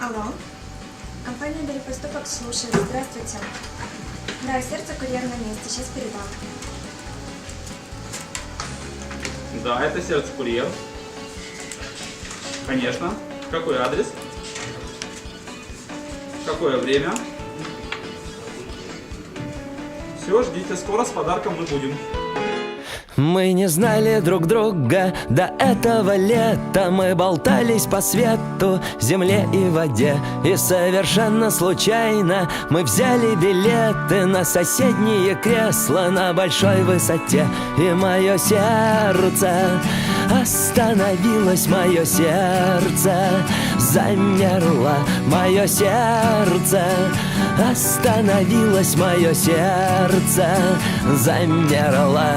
Алло. Компания «Белепоступок» слушает. Здравствуйте. Да, сердце, курьер на месте. Сейчас передам. Да, это сердце курьер. Конечно. Какой адрес? Какое время? Все, ждите, скоро с подарком мы будем. Мы не знали друг друга до этого лета. Мы болтались по свету, земле и воде. И совершенно случайно мы взяли билеты на соседние кресла на большой высоте. И мое сердце остановилось, мое сердце замерло, мое сердце остановилось, мое сердце замерло.